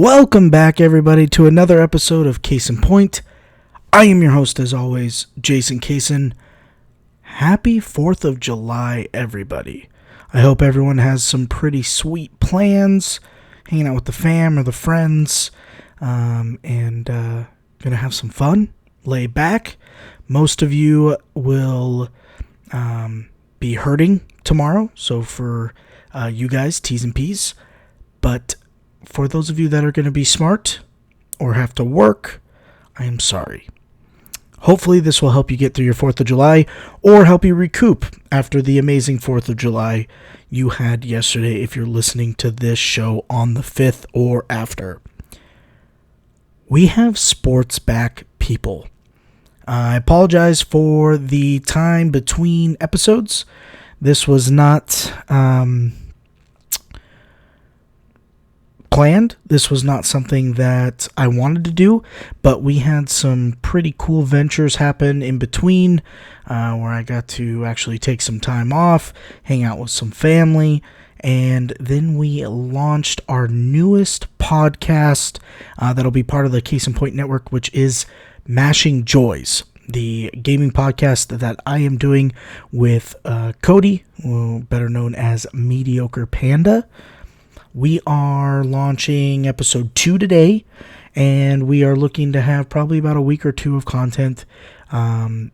Welcome back, everybody, to another episode of CasonPoint. I am your host, as always, Jason Cason. Happy 4th of July, everybody. I hope everyone has some pretty sweet plans, hanging out with the fam or the friends, and gonna have some fun, lay back. Most of you will be hurting tomorrow, so for you guys, T's and P's. But for those of you that are going to be smart or have to work, I am sorry. Hopefully this will help you get through your 4th of July or help you recoup after the amazing 4th of July you had yesterday if you're listening to this show on the 5th or after. We have sports back, people. I apologize for the time between episodes. This was not planned. This was not something that I wanted to do, but we had some pretty cool ventures happen in between where I got to actually take some time off, hang out with some family, and then we launched our newest podcast that'll be part of the CasonPoint network, which is Mashing Joys, the gaming podcast that I am doing with Cody, better known as Mediocre Panda. We are launching episode 2 today, and we are looking to have probably about a week or two of content, or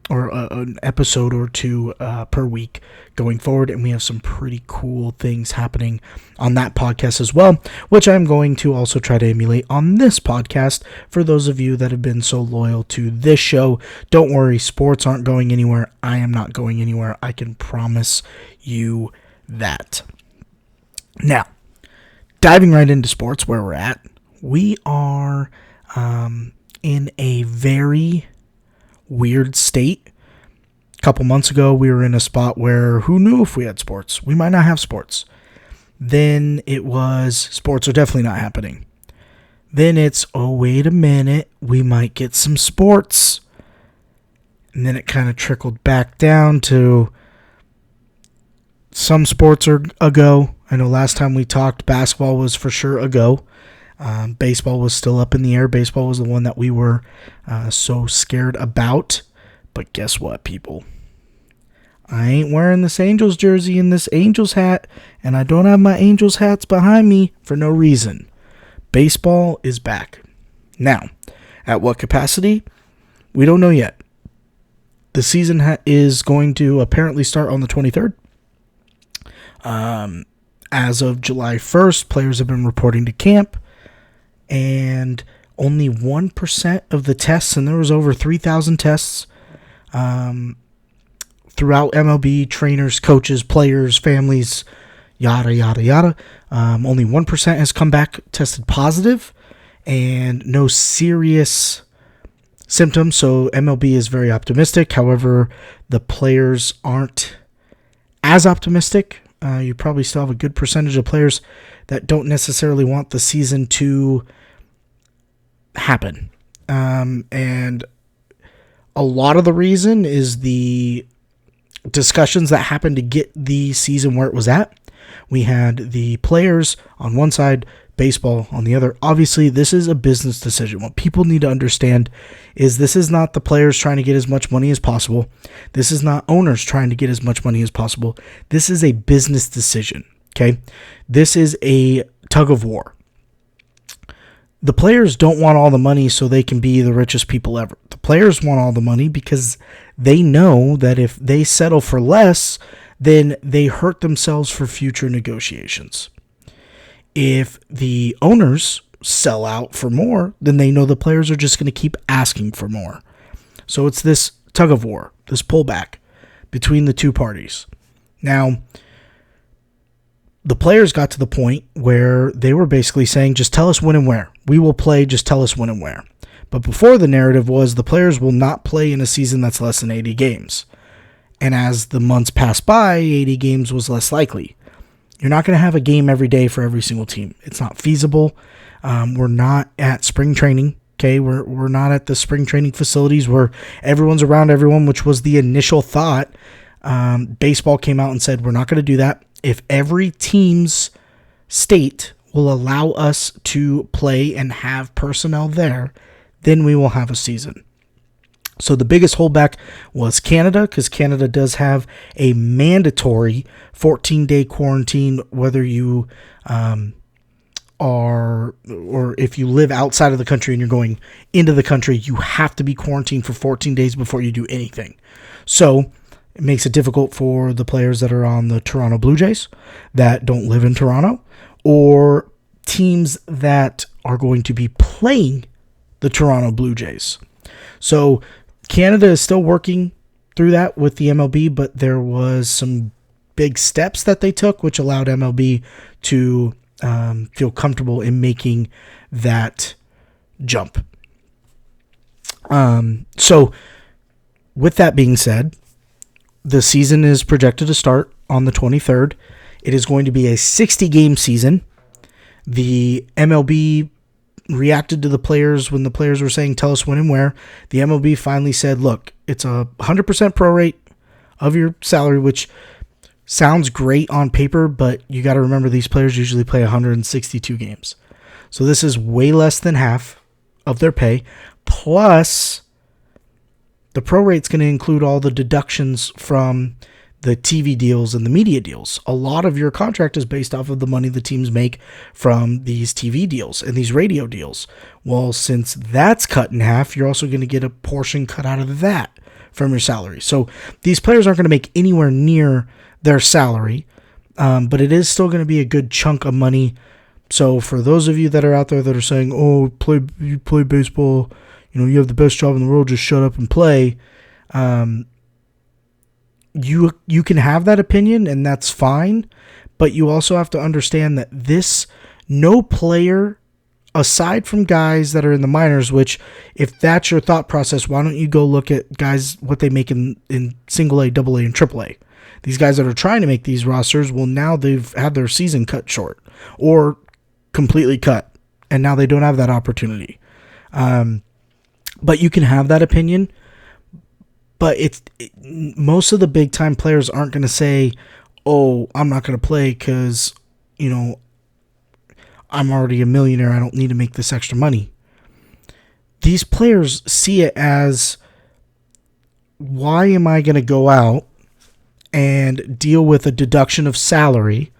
an episode or two per week going forward, and we have some pretty cool things happening on that podcast as well, which I'm going to also try to emulate on this podcast for those of you that have been so loyal to this show. Don't worry, sports aren't going anywhere. I am not going anywhere. I can promise you that. Now, diving right into sports, where we're at, we are in a very weird state. A couple months ago, we were in a spot where who knew if we had sports? We might not have sports. Then it was, sports are definitely not happening. Then it's, oh, wait a minute, we might get some sports. And then it kind of trickled back down to some sports are a go. I know last time we talked, basketball was for sure a go. Baseball was still up in the air. Baseball was the one that we were so scared about. But guess what, people? I ain't wearing this Angels jersey and this Angels hat, and I don't have my Angels hats behind me for no reason. Baseball is back. Now, at what capacity? We don't know yet. The season is going to apparently start on the 23rd. As of July 1st, players have been reporting to camp, and only 1% of the tests, and there was over 3,000 tests throughout MLB, trainers, coaches, players, families, yada, yada, yada. Only 1% has come back tested positive, and no serious symptoms, so MLB is very optimistic. However, the players aren't as optimistic. You probably still have a good percentage of players that don't necessarily want the season to happen. And a lot of the reason is the discussions that happened to get the season where it was at. We had the players on one side, baseball on the other. Obviously, this is a business decision. What people need to understand is this is not the players trying to get as much money as possible. This is not owners trying to get as much money as possible. This is a business decision, okay? This is a tug of war. The players don't want all the money so they can be the richest people ever. The players want all the money because they know that if they settle for less, then they hurt themselves for future negotiations. If the owners sell out for more, then they know the players are just going to keep asking for more. So it's this tug of war, this pullback between the two parties. Now, the players got to the point where they were basically saying, just tell us when and where. We will play, just tell us when and where. But before, the narrative was the players will not play in a season that's less than 80 games. And as the months passed by, 80 games was less likely. You're not going to have a game every day for every single team. It's not feasible. We're not at spring training. Okay, we're not at the spring training facilities where everyone's around everyone, which was the initial thought. Baseball came out and said, we're not going to do that. If every team's state will allow us to play and have personnel there, then we will have a season. So the biggest holdback was Canada, because Canada does have a mandatory 14-day quarantine, whether you or if you live outside of the country and you're going into the country, you have to be quarantined for 14 days before you do anything. So it makes it difficult for the players that are on the Toronto Blue Jays that don't live in Toronto, or teams that are going to be playing the Toronto Blue Jays. So Canada is still working through that with the MLB, but there was some big steps that they took, which allowed MLB to feel comfortable in making that jump. So with that being said, the season is projected to start on the 23rd. It is going to be a 60-game season. The MLB reacted to the players when the players were saying, tell us when and where. The MLB finally said, look, it's a 100% prorate of your salary, which sounds great on paper, but you got to remember these players usually play 162 games. So this is way less than half of their pay. Plus, the prorate's going to include all the deductions from the TV deals and the media deals. A lot of your contract is based off of the money the teams make from these TV deals and these radio deals. Well, since that's cut in half, you're also going to get a portion cut out of that from your salary. So these players aren't going to make anywhere near their salary, but it is still going to be a good chunk of money. So for those of you that are out there that are saying, oh, you play baseball, you have the best job in the world, just shut up and play. You can have that opinion, and that's fine, but you also have to understand that no player, aside from guys that are in the minors, which if that's your thought process, why don't you go look at guys, what they make in single A, double A, and triple A. These guys that are trying to make these rosters, well, now they've had their season cut short or completely cut, and now they don't have that opportunity. But you can have that opinion, but most of the big time players aren't going to say, oh, I'm not going to play because, I'm already a millionaire. I don't need to make this extra money. These players see it as, why am I going to go out and deal with a deduction of salary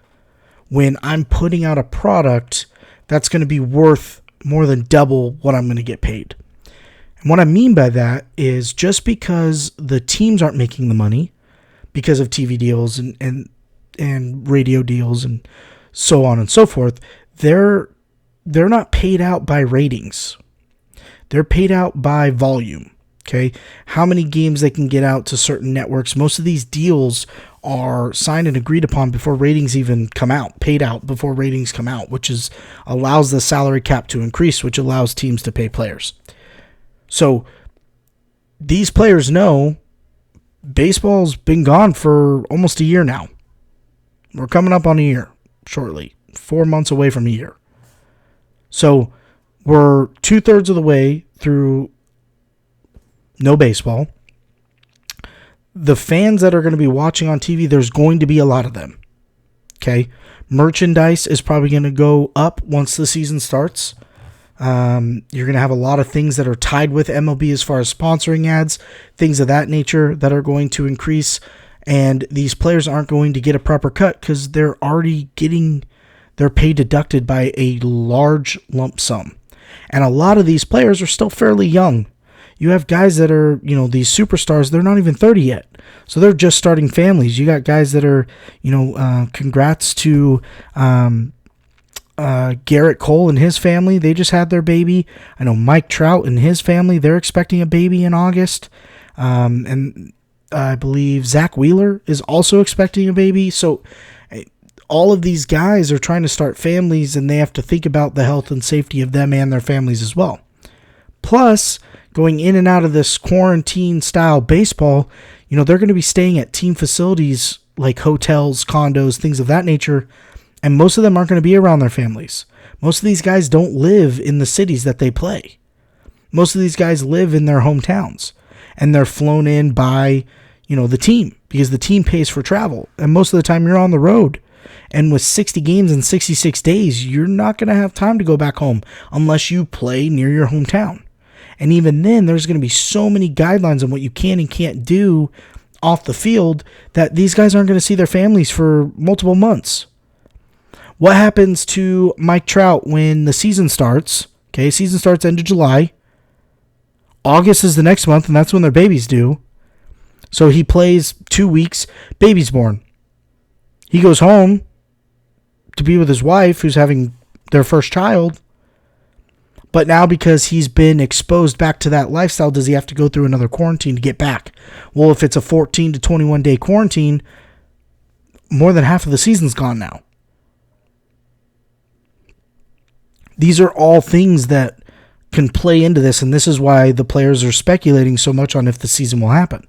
when I'm putting out a product that's going to be worth more than double what I'm going to get paid? And what I mean by that is, just because the teams aren't making the money because of TV deals and radio deals and so on and so forth, they're not paid out by ratings. They're paid out by volume. Okay, how many games they can get out to certain networks. Most of these deals are signed and agreed upon before ratings even come out, paid out before ratings come out, which allows the salary cap to increase, which allows teams to pay players. So these players know baseball's been gone for almost a year now. We're coming up on a year shortly, 4 months away from a year. So we're 2/3 of the way through no baseball. The fans that are going to be watching on TV, there's going to be a lot of them. Okay. Merchandise is probably going to go up once the season starts. You're going to have a lot of things that are tied with MLB as far as sponsoring ads, things of that nature that are going to increase. And these players aren't going to get a proper cut because they're already getting their pay deducted by a large lump sum. And a lot of these players are still fairly young. You have guys that are, these superstars, they're not even 30 yet. So they're just starting families. You got guys that are, congrats to Garrett Cole and his family. They just had their baby. I know Mike Trout and his family, they're expecting a baby in August. And I believe Zach Wheeler is also expecting a baby. So all of these guys are trying to start families, and they have to think about the health and safety of them and their families as well. Plus, going in and out of this quarantine-style baseball, they're going to be staying at team facilities like hotels, condos, things of that nature, and most of them aren't going to be around their families. Most of these guys don't live in the cities that they play. Most of these guys live in their hometowns, and they're flown in by, the team, because the team pays for travel, and most of the time you're on the road And with 60 games in 66 days, you're not going to have time to go back home unless you play near your hometown. And even then, there's going to be so many guidelines on what you can and can't do off the field that these guys aren't going to see their families for multiple months. What happens to Mike Trout when the season starts? Okay, season starts end of July. August is the next month, and that's when their baby's due. So he plays 2 weeks, baby's born. He goes home to be with his wife, who's having their first child. But now because he's been exposed back to that lifestyle, does he have to go through another quarantine to get back? Well, if it's a 14 to 21 day quarantine, more than half of the season's gone now. These are all things that can play into this, and this is why the players are speculating so much on if the season will happen.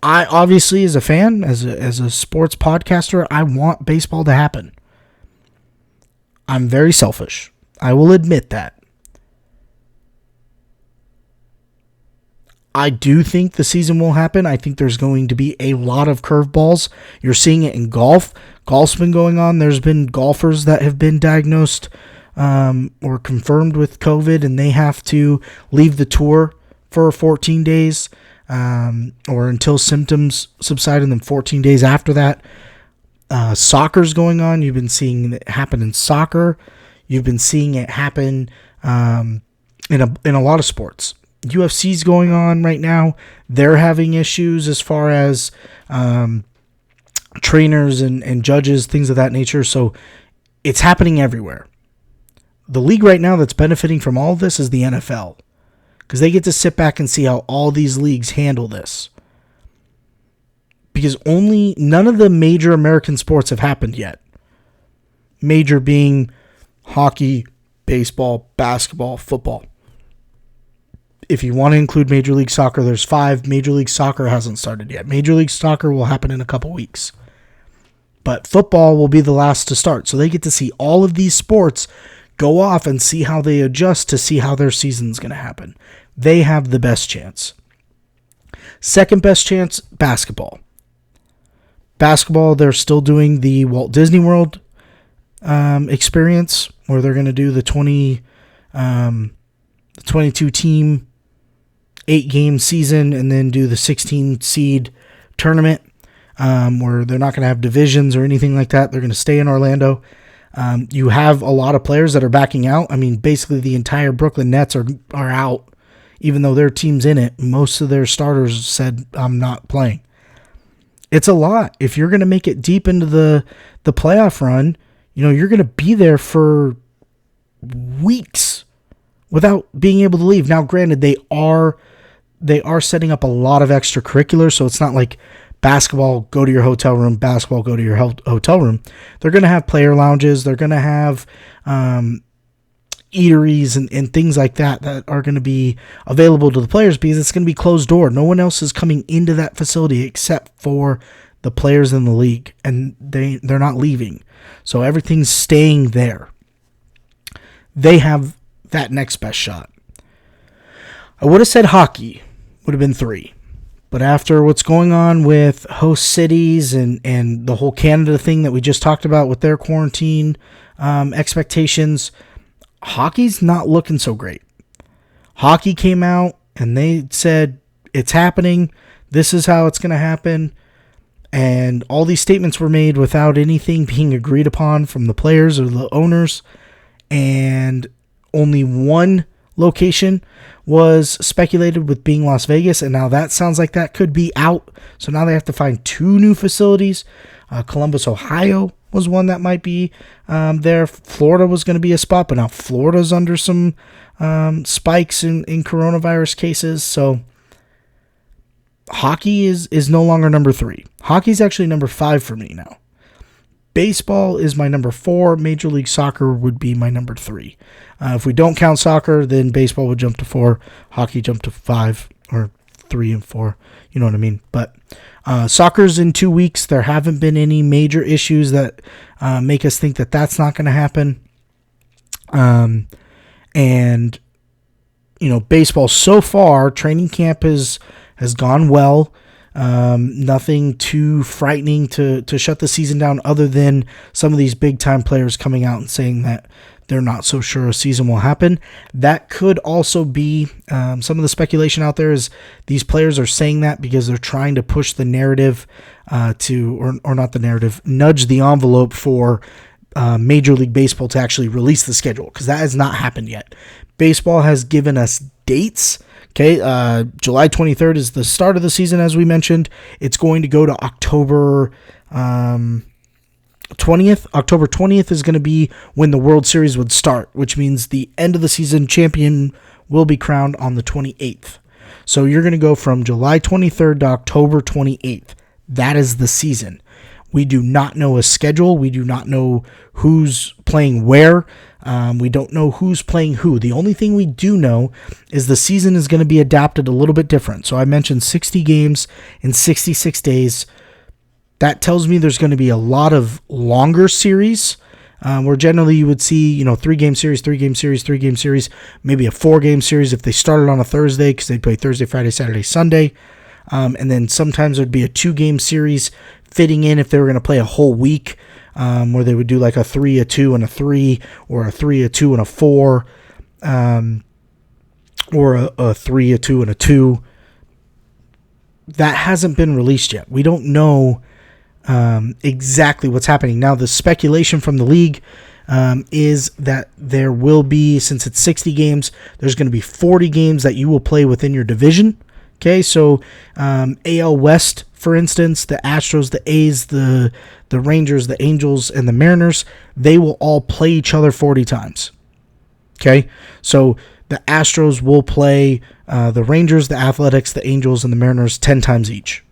I obviously, as a fan, as a sports podcaster, I want baseball to happen. I'm very selfish. I will admit that. I do think the season will happen. I think there's going to be a lot of curveballs. You're seeing it in golf. Golf's been going on. There's been golfers that have been diagnosed or confirmed with COVID, and they have to leave the tour for 14 days or until symptoms subside, and then 14 days after that. Soccer's going on. You've been seeing it happen in soccer. You've been seeing it happen in a lot of sports. UFC's going on right now. They're having issues as far as trainers and judges, things of that nature. So it's happening everywhere. The league right now that's benefiting from all of this is the NFL, because they get to sit back and see how all these leagues handle this. Because none of the major American sports have happened yet. Major being hockey, baseball, basketball, football. If you want to include Major League Soccer, there's 5. Major League Soccer hasn't started yet. Major League Soccer will happen in a couple weeks. But football will be the last to start. So they get to see all of these sports go off and see how they adjust to see how their season's going to happen. They have the best chance. Second best chance, basketball. Basketball, they're still doing the Walt Disney World experience, where they're going to do the 22 team 8-game season and then do the 16 seed tournament, where they're not going to have divisions or anything like that. They're going to stay in Orlando. You have a lot of players that are backing out. I mean, basically the entire Brooklyn Nets are out, even though their team's in it. Most of their starters said, I'm not playing. It's a lot. If you're going to make it deep into the playoff run, you're going to be there for weeks without being able to leave. Now, granted, they are setting up a lot of extracurriculars, so it's not like basketball, go to your hotel room, basketball, go to your hotel room. They're going to have player lounges. They're going to have eateries and things like that are going to be available to the players, because it's going to be closed door. No one else is coming into that facility except for the players in the league, and they're not leaving. So everything's staying there. They have that next best shot. I would have said hockey would have been 3. But after what's going on with host cities and the whole Canada thing that we just talked about with their quarantine expectations, hockey's not looking so great. Hockey came out and they said, it's happening. This is how it's going to happen. And all these statements were made without anything being agreed upon from the players or the owners. And only one location was speculated with being Las Vegas, and now that sounds like that could be out. So now they have to find 2 new facilities. Columbus, Ohio was one that might be there. Florida was going to be a spot, but now Florida's under some spikes in coronavirus cases. So hockey is no longer number 3. Hockey's actually number 5 for me now. Baseball is my number 4. Major League Soccer would be my number 3. If we don't count soccer, then baseball would jump to 4. Hockey jump to 5 or 3 and 4. You know what I mean? But soccer's in 2 weeks. There haven't been any major issues that make us think that that's not going to happen. And baseball so far, training camp has gone well. Nothing too frightening to shut the season down, other than some of these big time players coming out and saying that they're not so sure a season will happen. That could also be some of the speculation out there is these players are saying that because they're trying to push the narrative or not the narrative, nudge the envelope for Major League Baseball to actually release the schedule, because that has not happened yet. Baseball has given us dates. Okay, July 23rd is the start of the season, as we mentioned. It's going to go to October 20th. October 20th is going to be when the World Series would start, which means the end of the season champion will be crowned on the 28th. So you're going to go from July 23rd to October 28th. That is the season. We do not know a schedule. We do not know who's playing where. We don't know who's playing who. The only thing we do know is the season is going to be adapted a little bit different. So I mentioned 60 games in 66 days. That tells me there's going to be a lot of longer series, where generally you would see, 3-game series, 3-game series, 3-game series, maybe a 4-game series if they started on a Thursday because they play Thursday, Friday, Saturday, Sunday. And then sometimes there'd be a 2-game series fitting in if they were going to play a whole week, where they would do like a 3, a 2, and a 3, or a 3, a 2, and a 4, or a 3, a 2, and a 2. That hasn't been released yet. We don't know exactly what's happening. Now, the speculation from the league is that there will be, since it's 60 games, there's going to be 40 games that you will play within your division. Okay, so AL West, for instance, the Astros, the A's, the Rangers, the Angels, and the Mariners, they will all play each other 40 times. Okay, so the Astros will play the Rangers, the Athletics, the Angels, and the Mariners 10 times each.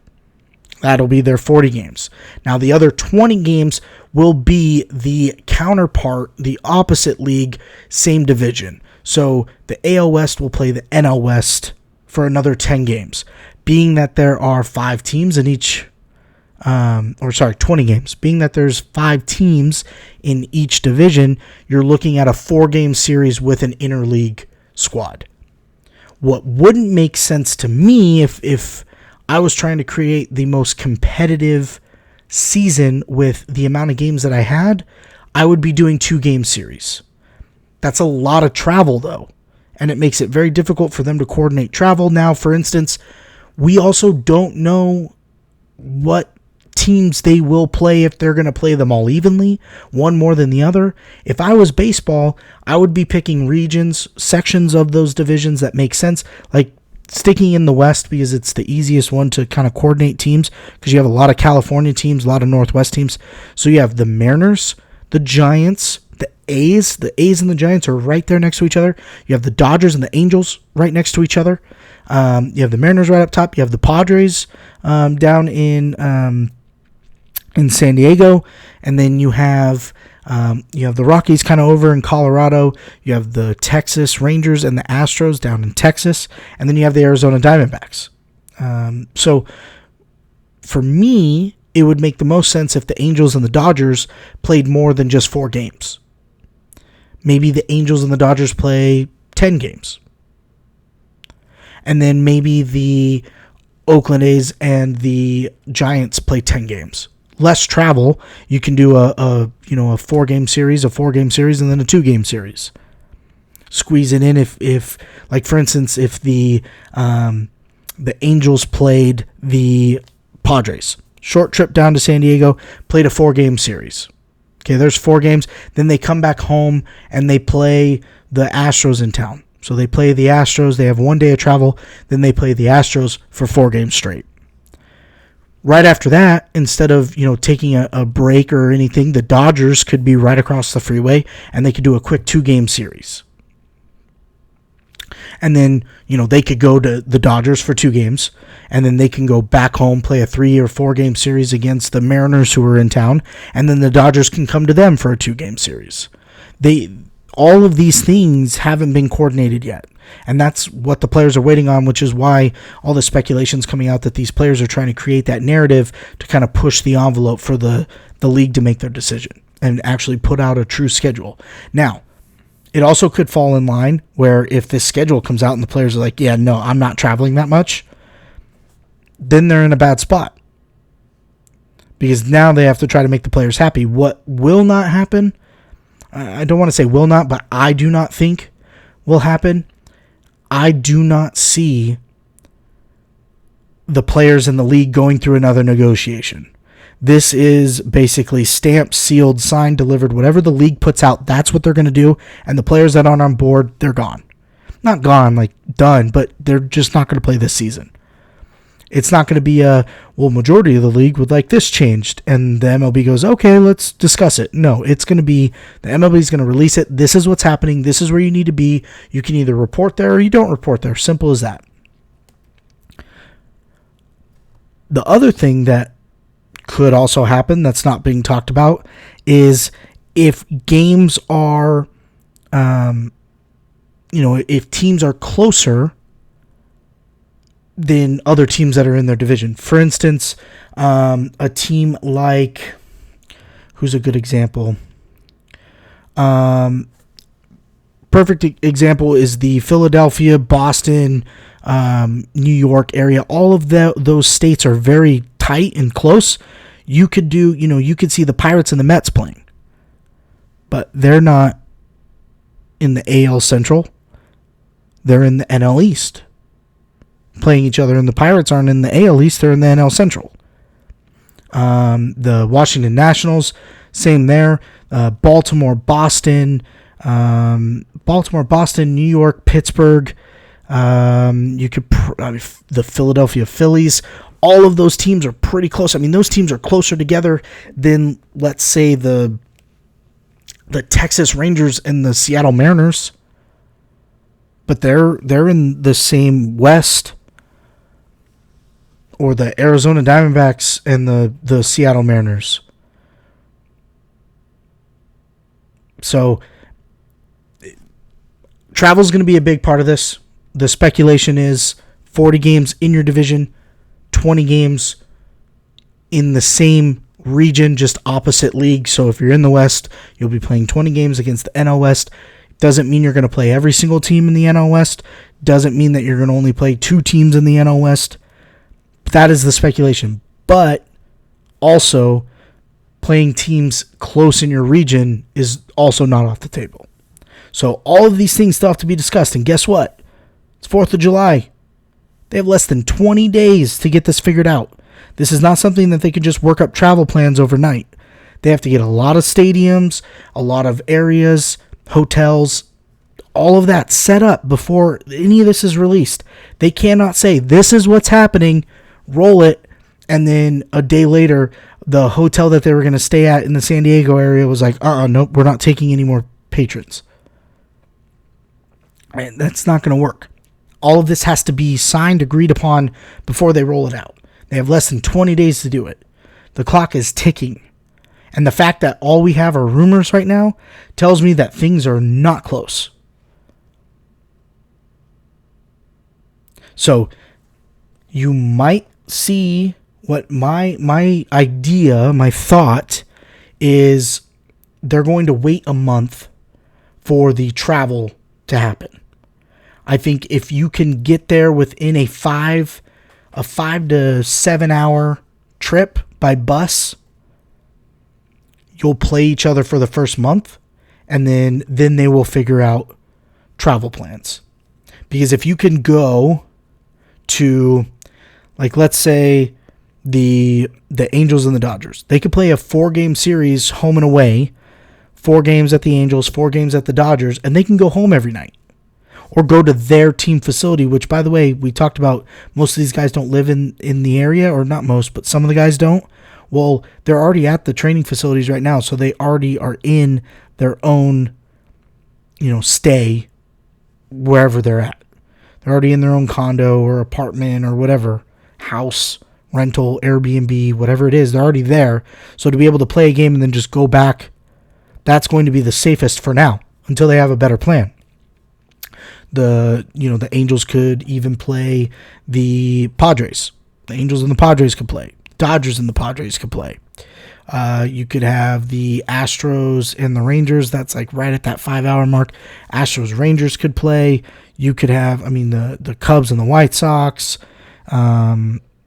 That'll be their 40 games. Now, the other 20 games will be the counterpart, the opposite league, same division. So the AL West will play the NL West for another 10 games. Being that there are 5 teams in each, 20 games. Being that there's 5 teams in each division, you're looking at a 4-game series with an interleague squad. What wouldn't make sense to me if I was trying to create the most competitive season with the amount of games that I had, I would be doing 2-game series. That's a lot of travel, though, and it makes it very difficult for them to coordinate travel. Now, for instance, we also don't know what teams they will play, if they're going to play them all evenly, one more than the other. If I was baseball, I would be picking regions, sections of those divisions that make sense, like sticking in the West because it's the easiest one to kind of coordinate teams, because you have a lot of California teams, a lot of Northwest teams. So you have the Mariners, the Giants, the A's. The A's and the Giants are right there next to each other. You have the Dodgers and the Angels right next to each other. You have the Mariners right up top. You have the Padres down in San Diego, and then you have the Rockies kind of over in Colorado. You have the Texas Rangers and the Astros down in Texas, and then you have the Arizona Diamondbacks. So for me, it would make the most sense if the Angels and the Dodgers played more than just 4 games. Maybe the Angels and the Dodgers play 10 games. And then maybe the Oakland A's and the Giants play 10 games. Less travel. You can do a 4-game series, and then a 2-game series. Squeeze it in if like for instance, if the Angels played the Padres, short trip down to San Diego, played a 4-game series. Okay, there's 4 games. Then they come back home and they play the Astros in town. So they play the Astros. They have 1 day of travel. Then they play the Astros for 4 games straight. Right after that, instead of taking a break or anything, the Dodgers could be right across the freeway and they could do a quick 2-game series. And then they could go to the Dodgers for 2 games, and then they can go back home, play a 3 or 4-game series against the Mariners who are in town, and then the Dodgers can come to them for a 2-game series. All of these things haven't been coordinated yet. And that's what the players are waiting on, which is why all the speculation's coming out that these players are trying to create that narrative to kind of push the envelope for the league to make their decision and actually put out a true schedule. Now, it also could fall in line where if this schedule comes out and the players are like, yeah, no, I'm not traveling that much, then they're in a bad spot. Because now they have to try to make the players happy. What will not happen, I don't want to say will not, but I do not think will happen. I do not see the players in the league going through another negotiation. This is basically stamped, sealed, signed, delivered. Whatever the league puts out, that's what they're going to do. And the players that aren't on board, they're gone. Not gone, like done, but they're just not going to play this season. It's not going to be majority of the league would like this changed. And the MLB goes, okay, let's discuss it. No, it's going to be, the MLB is going to release it. This is what's happening. This is where you need to be. You can either report there or you don't report there. Simple as that. The other thing that could also happen that's not being talked about is if games are, if teams are closer than other teams that are in their division. For instance, a team like, who's a good example? Perfect example is the Philadelphia, Boston, New York area. All of those states are very tight and close. You could see the Pirates and the Mets playing, but they're not in the AL Central. They're in the NL East playing each other, and the Pirates aren't in the AL East, they're in the NL Central. The Washington Nationals, same there. Baltimore, Boston, New York, Pittsburgh. The Philadelphia Phillies. All of those teams are pretty close. I mean, those teams are closer together than, let's say, the Texas Rangers and the Seattle Mariners. But they're in the same West. Or the Arizona Diamondbacks and the Seattle Mariners. So, travel is going to be a big part of this. The speculation is 40 games in your division, 20 games in the same region, just opposite league. So if you're in the West, you'll be playing 20 games against the NL West. Doesn't mean you're going to play every single team in the NL West. Doesn't mean that you're going to only play 2 teams in the NL West. That is the speculation. But also, playing teams close in your region is also not off the table. So all of these things still have to be discussed. And guess what? It's 4th of July. They have less than 20 days to get this figured out. This is not something that they can just work up travel plans overnight. They have to get a lot of stadiums, a lot of areas, hotels, all of that set up before any of this is released. They cannot say, this is what's happening, roll it, and then a day later, the hotel that they were going to stay at in the San Diego area was like, nope, we're not taking any more patrons. And that's not going to work. All of this has to be signed, agreed upon before they roll it out. They have less than 20 days to do it. The clock is ticking. And the fact that all we have are rumors right now tells me that things are not close. So you might see what my idea, my thought is they're going to wait a month for the travel to happen. I think if you can get there within a 5 to 7 hour trip by bus, you'll play each other for the first month, and then they will figure out travel plans. Because if you can go to, like, let's say the Angels and the Dodgers, they could play a 4-game series home and away, 4 games at the Angels, 4 games at the Dodgers, and they can go home every night. Or go to their team facility, which, by the way, we talked about most of these guys don't live in the area, or not most, but some of the guys don't. Well, they're already at the training facilities right now, so they already are in their own, stay wherever they're at. They're already in their own condo or apartment or whatever, house, rental, Airbnb, whatever it is. They're already there. So to be able to play a game and then just go back, that's going to be the safest for now until they have a better plan. The Angels could even play the Padres. The Angels and the Padres could play. Dodgers and the Padres could play. You could have the Astros and the Rangers. That's like right at that 5-hour mark. Astros Rangers could play. You could have, the Cubs and the White Sox.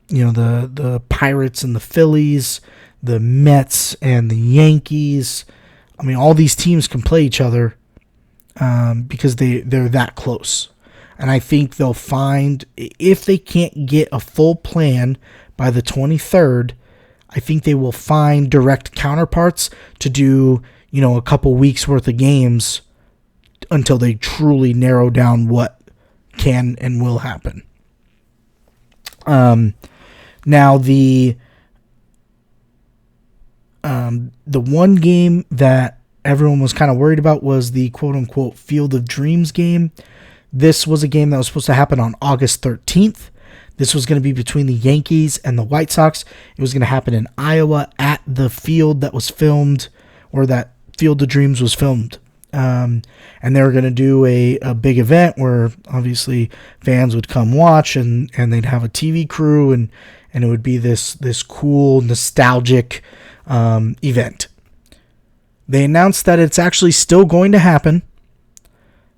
the Pirates and the Phillies, the Mets and the Yankees. I mean, all these teams can play each other because they're that close. And I think they'll find, if they can't get a full plan by the 23rd, I think they will find direct counterparts to do, a couple weeks worth of games until they truly narrow down what can and will happen. Now the one game that everyone was kind of worried about was the quote-unquote Field of Dreams game. This was a game that was supposed to happen on August 13th. This was going to be between the Yankees and the White Sox. It was going to happen in Iowa at the field that was filmed, or that Field of Dreams was filmed. And they were going to do a big event where obviously fans would come watch, and they'd have a TV crew, and it would be this cool, nostalgic event. They announced that it's actually still going to happen.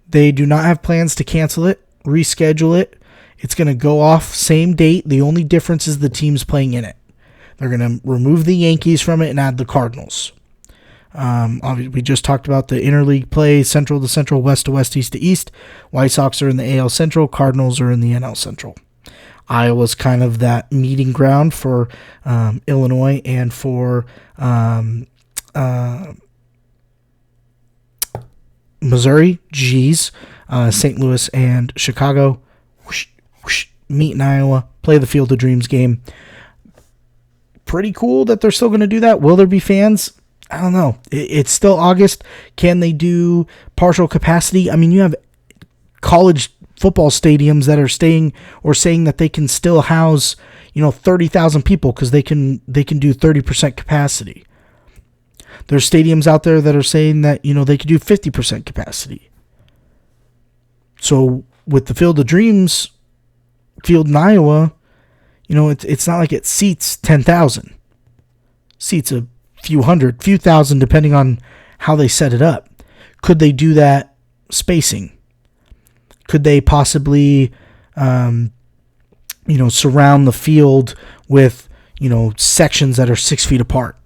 They do not have plans to cancel it, reschedule it. It's going to go off same date. The only difference is the teams playing in it. They're going to remove the Yankees from it and add the Cardinals. Obviously, we just talked about the interleague play, Central to Central, West to West, East to East. White Sox are in the AL Central. Cardinals are in the NL Central. Iowa's kind of that meeting ground for Illinois and for Missouri, St. Louis and Chicago. Whoosh, whoosh, meet in Iowa, play the Field of Dreams game. Pretty cool that they're still going to do that. Will there be fans? I don't know. It's still August. Can they do partial capacity? I mean, you have college football stadiums that are saying that they can still house, 30,000 people because they can do 30% capacity. There's stadiums out there that are saying that, they could do 50% capacity. So with the Field of Dreams field in Iowa, it's not like it seats 10,000. Seats a few hundred, few thousand, depending on how they set it up. Could they do that spacing? Could they possibly, surround the field with, sections that are 6 feet apart?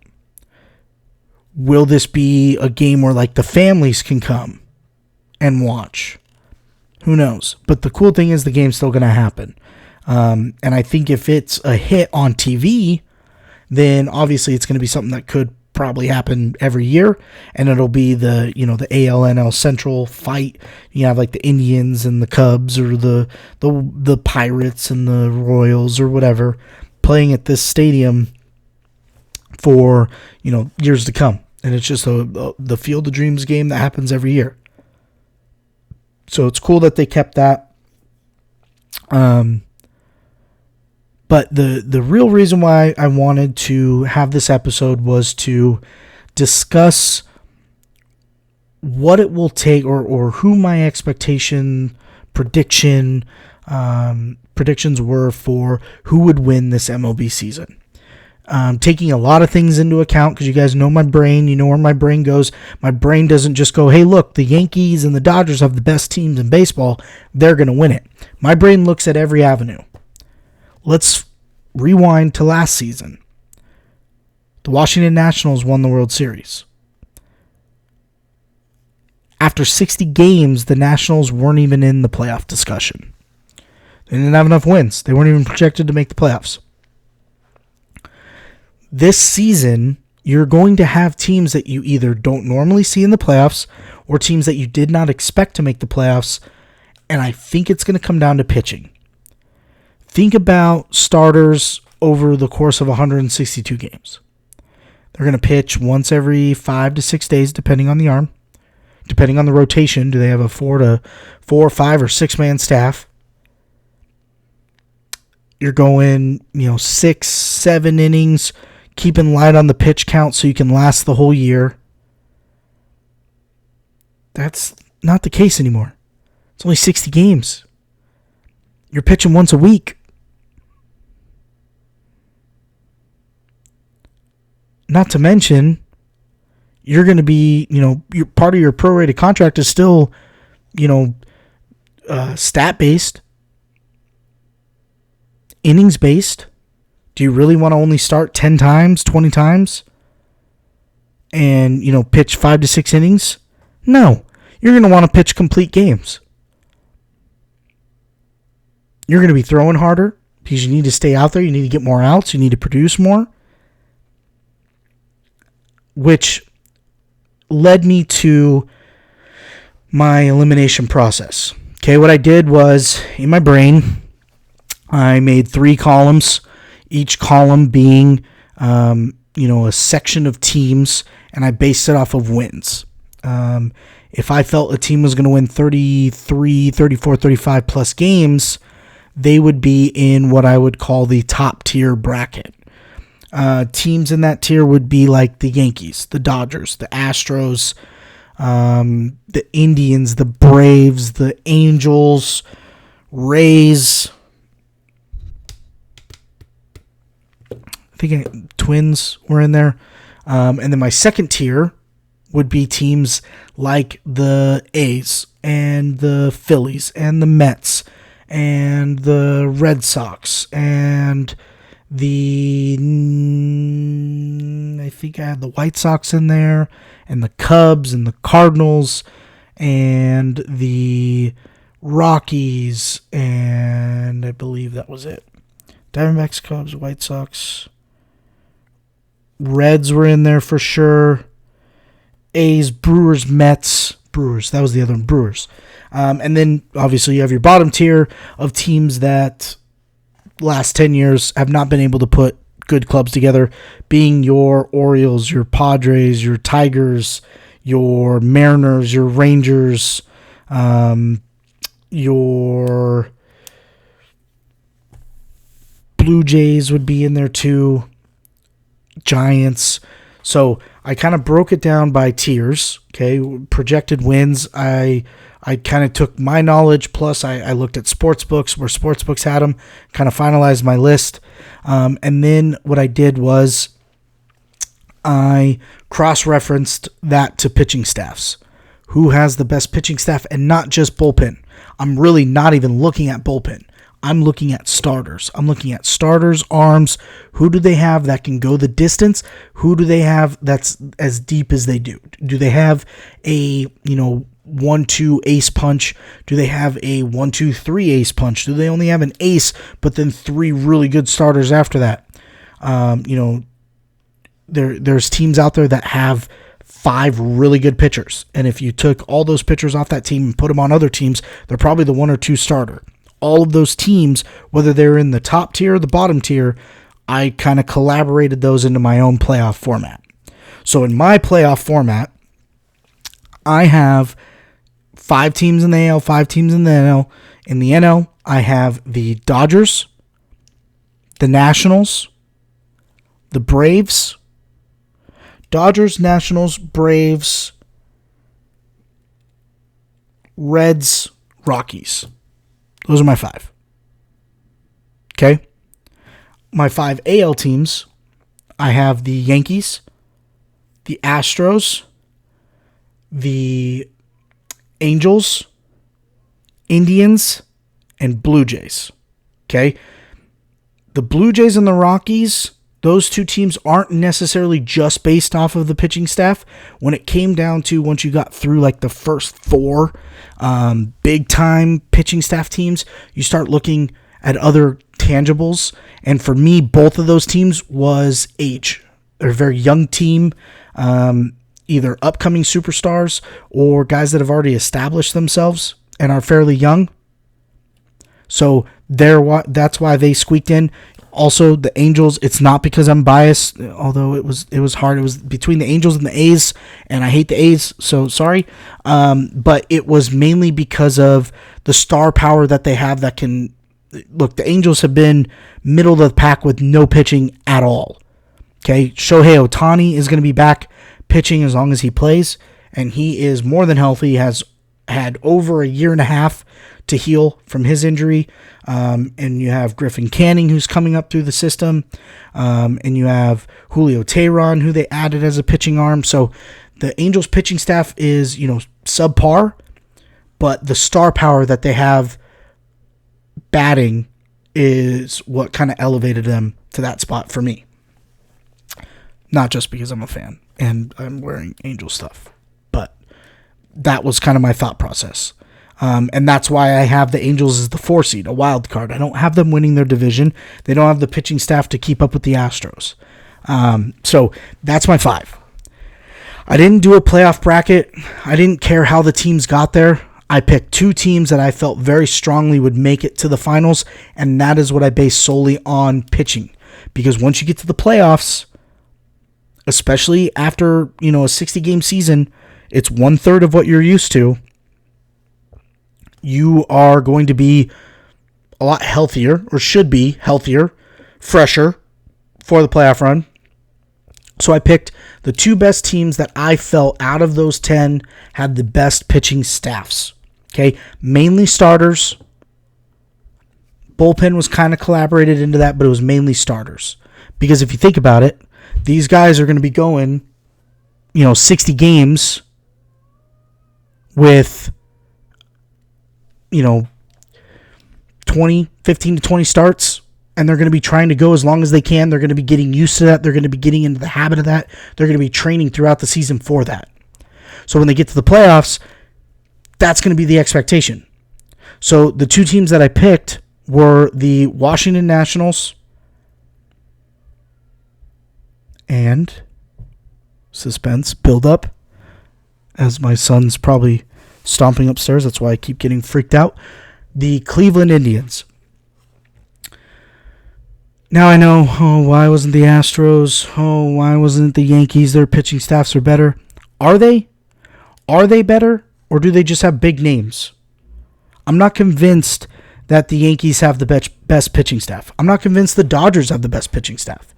Will this be a game where the families can come and watch? Who knows? But the cool thing is the game's still going to happen. And I think if it's a hit on TV, then obviously it's going to be something that could probably happen every year, and it'll be the AL/NL Central fight. You have the Indians and the Cubs, or the Pirates and the Royals, or whatever, playing at this stadium for years to come, and it's just the Field of Dreams game that happens every year. So it's cool that they kept that. But the real reason why I wanted to have this episode was to discuss what it will take, or who my predictions were for who would win this MLB season. Taking a lot of things into account, because you guys know my brain, you know where my brain goes. My brain doesn't just go, hey, look, the Yankees and the Dodgers have the best teams in baseball, they're going to win it. My brain looks at every avenue. Let's rewind to last season. The Washington Nationals won the World Series. After 60 games, the Nationals weren't even in the playoff discussion. They didn't have enough wins. They weren't even projected to make the playoffs. This season, you're going to have teams that you either don't normally see in the playoffs, or teams that you did not expect to make the playoffs, and I think it's going to come down to pitching. Think about starters over the course of 162 games. They're going to pitch once every 5 to 6 days, depending on the arm. Depending on the rotation, do they have a 4, 5, or 6 man staff? You're going, 6, 7 innings, keeping light on the pitch count so you can last the whole year. That's not the case anymore. It's only 60 games. You're pitching once a week. Not to mention, you're going to be, your part of your prorated contract is still, stat-based, innings-based. Do you really want to only start 10 times, 20 times? And, pitch 5 to 6 innings? No. You're going to want to pitch complete games. You're going to be throwing harder because you need to stay out there. You need to get more outs. You need to produce more. Which led me to my elimination process. Okay, what I did was, in my brain, I made 3 columns, each column being, a section of teams, and I based it off of wins. If I felt a team was going to win 33, 34, 35 plus games, they would be in what I would call the top tier bracket. Teams in that tier would be like the Yankees, the Dodgers, the Astros, the Indians, the Braves, the Angels, Rays. I think Twins were in there. And then my second tier would be teams like the A's and the Phillies and the Mets and the Red Sox and I think I had the White Sox in there, and the Cubs and the Cardinals and the Rockies, and I believe that was it. Diamondbacks, Cubs, White Sox, Reds were in there for sure. A's, Brewers, Mets, Brewers. That was the other one, Brewers. And then obviously you have your bottom tier of teams that last 10 years have not been able to put good clubs together, being your Orioles, your Padres, your Tigers, your Mariners, your Rangers, your Blue Jays would be in there too, Giants. So I kind of broke it down by tiers, okay? Projected wins. I kind of took my knowledge, plus I looked at sports books where sports books had them, kind of finalized my list. And then what I did was I cross-referenced that to pitching staffs. Who has the best pitching staff, and not just bullpen. I'm really not even looking at bullpen. I'm looking at starters. I'm looking at starters, arms. Who do they have that can go the distance? Who do they have that's as deep as they do? Do they have a, 1-2 ace punch? Do they have a 1-2-3 ace punch? Do they only have an ace, but then 3 really good starters after that? There's teams out there that have 5 really good pitchers. And if you took all those pitchers off that team and put them on other teams, they're probably the 1 or 2 starter. All of those teams, whether they're in the top tier or the bottom tier, I kind of collaborated those into my own playoff format. So in my playoff format, I have 5 teams in the AL, 5 teams in the NL. In the NL, I have the Dodgers, the Nationals, the Braves, Dodgers, Nationals, Braves, Reds, Rockies. Those are my 5. Okay? My 5 AL teams, I have the Yankees, the Astros, the Angels, Indians, and Blue Jays. Okay? The Blue Jays and the Rockies, those 2 teams aren't necessarily just based off of the pitching staff. When it came down to once you got through like the first 4 big-time pitching staff teams, you start looking at other tangibles. And for me, both of those teams was age. They're a very young team, either upcoming superstars or guys that have already established themselves and are fairly young. So that's why they squeaked in. Also, the Angels, it's not because I'm biased, although it was hard. It was between the Angels and the A's, and I hate the A's, so sorry. But it was mainly because of the star power that they have that can... Look, the Angels have been middle of the pack with no pitching at all. Okay, Shohei Ohtani is going to be back pitching as long as he plays, and he is more than healthy. He has had over a year and a half to heal from his injury. And you have Griffin Canning, who's coming up through the system. And you have Julio Teheran, who they added as a pitching arm. So the Angels pitching staff is, subpar, but the star power that they have batting is what kind of elevated them to that spot for me. Not just because I'm a fan and I'm wearing Angel stuff, but that was kind of my thought process. And that's why I have the Angels as the 4 seed, a wild card. I don't have them winning their division. They don't have the pitching staff to keep up with the Astros. So that's my 5. I didn't do a playoff bracket. I didn't care how the teams got there. I picked 2 teams that I felt very strongly would make it to the finals, and that is what I based solely on pitching. Because once you get to the playoffs, especially after, a 60-game season, it's 1/3 of what you're used to. You are going to be a lot healthier, or should be healthier, fresher for the playoff run. So I picked the 2 best teams that I felt out of those 10 had the best pitching staffs. Okay, mainly starters. Bullpen was kind of collaborated into that, but it was mainly starters. Because if you think about it, these guys are going to be going, 60 games with, 15 to 20 starts, and they're going to be trying to go as long as they can. They're going to be getting used to that. They're going to be getting into the habit of that. They're going to be training throughout the season for that. So when they get to the playoffs, that's going to be the expectation. So the 2 teams that I picked were the Washington Nationals and suspense, build up, as my son's probably stomping upstairs. That's why I keep getting freaked out. The Cleveland Indians. Now I know, why wasn't the Astros? Why wasn't the Yankees? Their pitching staffs are better. Are they? Are they better? Or do they just have big names? I'm not convinced that the Yankees have the best pitching staff. I'm not convinced the Dodgers have the best pitching staff.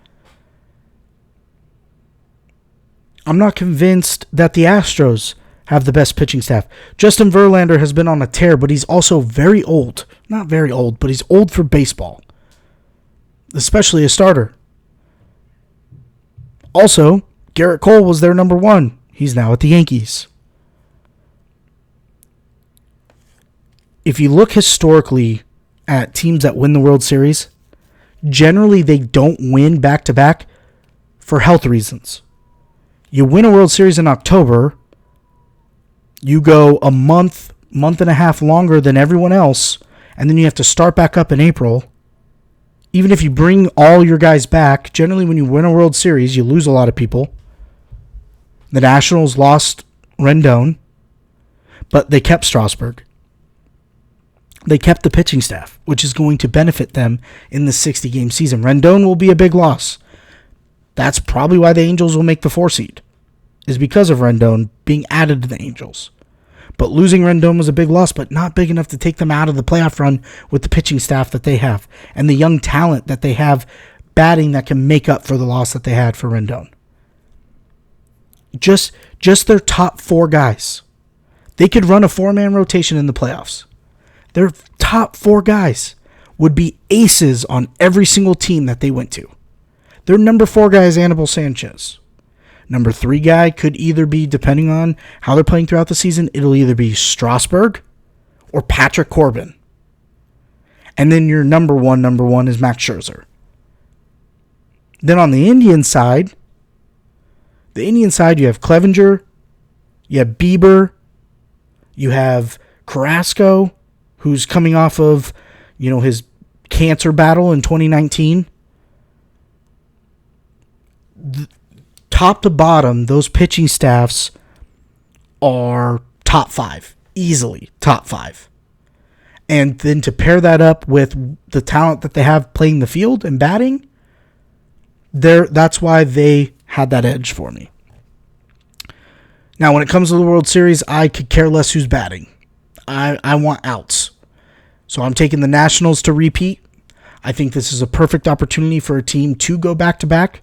I'm not convinced that the Astros have the best pitching staff. Justin Verlander has been on a tear, but he's also very old. Not very old, but he's old for baseball. Especially a starter. Also, Garrett Cole was their number 1. He's now at the Yankees. If you look historically at teams that win the World Series, generally they don't win back-to-back for health reasons. You win a World Series in October, you go a month and a half longer than everyone else, and then you have to start back up in April. Even if you bring all your guys back, generally when you win a World Series, you lose a lot of people. The Nationals lost Rendon, but they kept Strasburg. They kept the pitching staff, which is going to benefit them in the 60-game season. Rendon will be a big loss. That's probably why the Angels will make the 4 seed, is because of Rendon being added to the Angels. But losing Rendon was a big loss, but not big enough to take them out of the playoff run with the pitching staff that they have and the young talent that they have batting that can make up for the loss that they had for Rendon. Just their top 4 guys. They could run a 4-man rotation in the playoffs. Their top 4 guys would be aces on every single team that they went to. Their number 4 guy is Anibal Sanchez. Number 3 guy could either be, depending on how they're playing throughout the season, it'll either be Strasburg or Patrick Corbin. And then your number one is Max Scherzer. Then on the Indian side, you have Clevenger, you have Bieber, you have Carrasco, who's coming off of, his cancer battle in 2019. Top to bottom, those pitching staffs are top 5. Easily top 5. And then to pair that up with the talent that they have playing the field and batting, that's why they had that edge for me. Now, when it comes to the World Series, I could care less who's batting. I want outs. So I'm taking the Nationals to repeat. I think this is a perfect opportunity for a team to go back-to-back.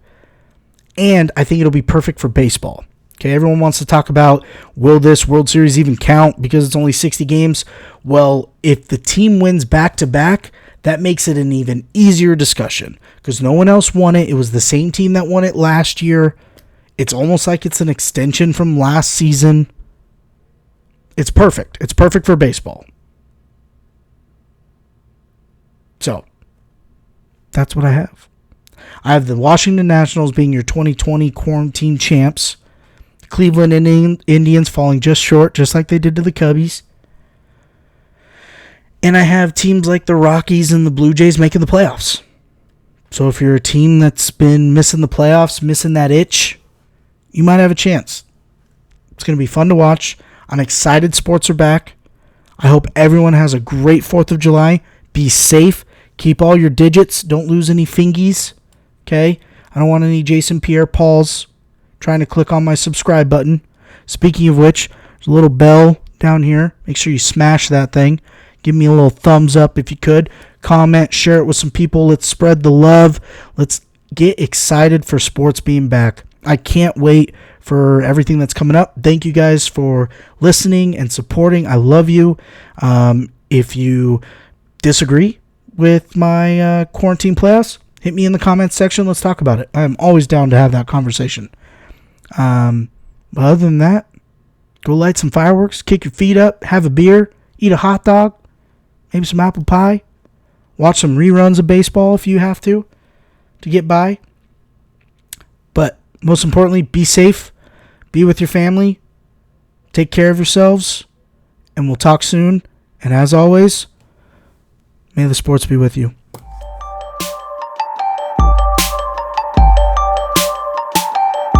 And I think it'll be perfect for baseball. Okay, everyone wants to talk about, will this World Series even count because it's only 60 games? Well, if the team wins back-to-back, that makes it an even easier discussion because no one else won it. It was the same team that won it last year. It's almost like it's an extension from last season. It's perfect. It's perfect for baseball. So, That's what I have. I have the Washington Nationals being your 2020 quarantine champs. The Cleveland Indians falling just short, just like they did to the Cubbies. And I have teams like the Rockies and the Blue Jays making the playoffs. So if you're a team that's been missing the playoffs, missing that itch, you might have a chance. It's going to be fun to watch. I'm excited sports are back. I hope everyone has a great 4th of July. Be safe. Keep all your digits. Don't lose any fingies. Okay? I don't want any Jason Pierre-Pauls trying to click on my subscribe button. Speaking of which, there's a little bell down here. Make sure you smash that thing. Give me a little thumbs up if you could. Comment, share it with some people. Let's spread the love. Let's get excited for sports being back. I can't wait for everything that's coming up. Thank you guys for listening and supporting. I love you. If you disagree with my quarantine playoffs, hit me in the comments section. Let's talk about it. I'm always down to have that conversation. But other than that, go light some fireworks, kick your feet up, have a beer, eat a hot dog, maybe some apple pie, watch some reruns of baseball if you have to get by. But most importantly, be safe, be with your family, take care of yourselves, and we'll talk soon. And as always, may the sports be with you.